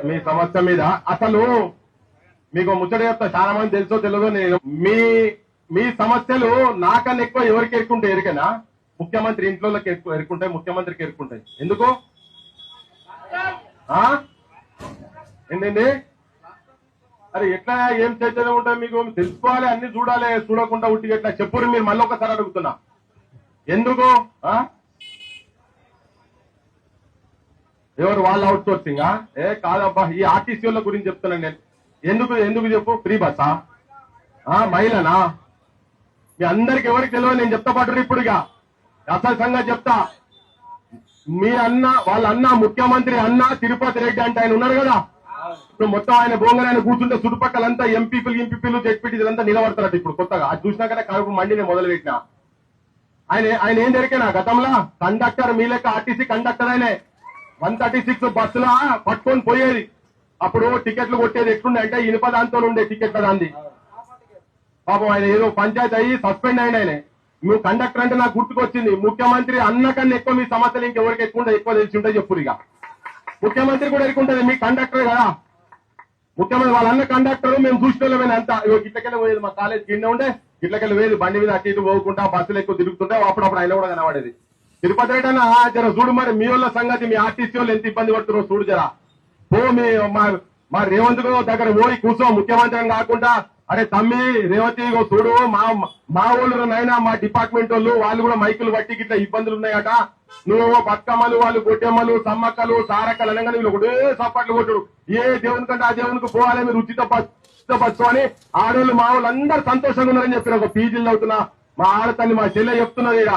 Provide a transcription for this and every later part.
మీ సమస్య మీద అసలు మీకు ముచ్చట చెప్తా, చాలా మంది తెలుసో తెలియదో. నేను మీ సమస్యలు నాకన్నా ఎక్కువ ఎవరికి ఎరుకుంటాయి ఎరికైనా? ముఖ్యమంత్రి ఇంట్లోకి ఎరుకుంటాయి, ముఖ్యమంత్రికి ఎరుకుంటాయి. ఎందుకు ఏంటండి? అరే ఎట్లా ఏం చైతన్యం ఉంటుంది మీకు? తెలుసుకోవాలి, అన్ని చూడాలి. చూడకుండా ఉట్టి ఎట్లా చెప్పురు? మీరు మళ్ళీ ఒకసారి అడుగుతున్నా, ఎందుకు? ఎవరు వాళ్ళు అవుట్ సోర్సింగ్? కాదబ్బా, ఈ ఆర్టీసీ వాళ్ళ గురించి చెప్తున్నాను నేను. ఎందుకు చెప్పు? ఫ్రీ బస్సా? మహిళనా? మీ అందరికి ఎవరికి తెలియదు, నేను చెప్తా పడ్డారు. ఇప్పుడుగా అసలు సంగతి చెప్తా. మీ అన్న, వాళ్ళ అన్న, ముఖ్యమంత్రి అన్న తిరుపతి రెడ్డి అంటే ఆయన ఉన్నారు కదా, ఇప్పుడు మొత్తం ఆయన బోంగన ఆయన కూర్చుంటే చుట్టుపక్కలంతా ఎంపీపీలు జెడ్పీటీలు అంతా నిలబడతారట. ఇప్పుడు కొత్తగా అది చూసినాకనే కడుపు మండి నేను మొదలు పెట్టినా. ఆయన ఏం జరిగినా గతంలో కండక్టర్, మీ లెక్క ఆర్టీసీ కండక్టర్ ఆయనే 136 బస్సులా పట్టుకొని పోయేది. అప్పుడు టికెట్లు కొట్టేది ఎట్లుండే అంటే ఇనుప దాంతో ఉండే టికెట్ల దాంది. పాపం ఆయన ఏదో పంచాయతీ అయ్యి సస్పెండ్ అయిన ఆయన. నువ్వు కండక్టర్ అంటే నాకు గుర్తుకొచ్చింది. ముఖ్యమంత్రి అన్న కన్నా ఎక్కువ మీ సమస్యలు ఇంకెవరికి ఎక్కువ తెలిసి ఉంటాయి చెప్పురు. ఇక ముఖ్యమంత్రి కూడా ఎరుకుంటది, మీ కండక్టర్ కదా. ముఖ్యమంత్రి వాళ్ళ అన్న కండక్టర్, మేము చూసిన అంతా ఇట్లకెళ్ళి పోయేది. మా కాలేజ్ కింద ఉండే ఇట్లకెళ్ళి పోయేది, బండి మీద అటు ఇటు పోకుండా బస్సులు ఎక్కువ తిరుగుతుంటే అప్పుడప్పుడు ఆయన కూడా కనబడేది. తిరుపతి రెడ్డి అన్న జర చూడు, మరి మీ వాళ్ళ సంగతి, మీ ఆర్టీసీ వాళ్ళు ఎంత ఇబ్బంది పడుతున్నారో చూడు జరా. పో మీ మా రేవంత్ దగ్గర పోయి కూర్చో, ముఖ్యమంత్రి కాకుండా. అరే తమ్మి రేవంత్ చూడు, మా వాళ్ళు నైనా మా డిపార్ట్మెంట్ వాళ్ళు కూడా మైకులు బట్టి ఇట్లా ఇబ్బందులు ఉన్నాయట. నువ్వేమో బతుకమ్మలు, వాళ్ళు గొట్టెమ్మలు, సమ్మక్కలు, సారక్కలు అనగానే వీళ్ళు ఒకటే సప్పట్లు కొట్టుడు. ఏ దేవుని కంటే ఆ దేవునికి పోవాలి, మీరు ఉచిత బస్సు అని ఆడవాళ్ళు మా వాళ్ళు అందరూ సంతోషంగా ఉన్నారని చెప్పిన ఒక పీజీలు అవుతున్నా మా ఆడతల్లి, మా చెల్లె చెప్తున్నది. ఇక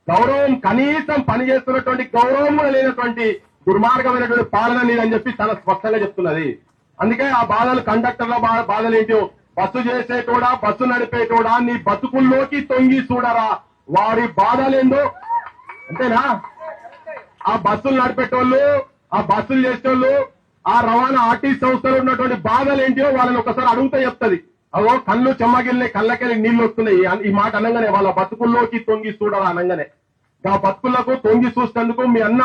గౌరవం, కనీసం పని చేస్తున్నటువంటి గౌరవం కూడా లేనటువంటి దుర్మార్గమైనటువంటి పాలన లేదని చెప్పి చాలా స్పష్టంగా చెప్తున్నది. అందుకే ఆ బాధలు, కండక్టర్ల బాధలు ఏంటో, బస్సు చేసేటోడా, బస్సు నడిపేటోడా, నీ బతుకుల్లోకి తొంగి చూడరా వారి బాధలేందో. అంతేనా? ఆ బస్సులు నడిపేటోళ్ళు, ఆ బస్సులు చేసేటోళ్ళు, ఆ రవాణా ఆర్టీసీ సంస్థలో ఉన్నటువంటి బాధలు ఏంటో వాళ్ళని ఒకసారి అడుగుతా చెప్తుంది. అవో కళ్ళు చెమ్మగిల్లి, కళ్ళకెళ్ళి నీళ్లు వస్తున్నాయి. ఈ మాట అనగానే వాళ్ళ బతుకుల్లోకి తొంగి చూడరా అనగానే, ఆ బతుకులకు తొంగి చూసేందుకు మీ అన్న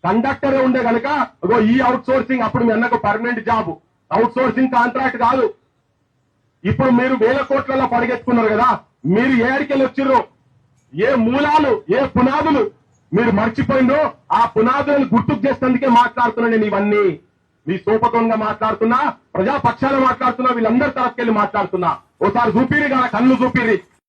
కండక్టర్ ఉండే గనక ఈ అవుట్ సోర్సింగ్, అప్పుడు మీ అన్నకు permanent job, out sourcing contract కాదు. ఇప్పుడు మీరు 1000 కోట్లలో పడిగెత్తుకున్నారు కదా, మీరు ఏడికెళ్ళి వచ్చిర్రు, ఏ మూలాలు, ఏ పునాదులు మీరు మర్చిపోయిందో ఆ పునాదులను గుర్తుకు చేసేందుకే మాట్లాడుతున్నా నేను. ఇవన్నీ మీ సోపకంగా మాట్లాడుతున్నా, ప్రజాపక్షాలు మాట్లాడుతున్నా, వీళ్ళందరి తరఫుకెళ్ళి మాట్లాడుతున్నా. ఓసారి చూపిరి కదా, కళ్ళు చూపిరి.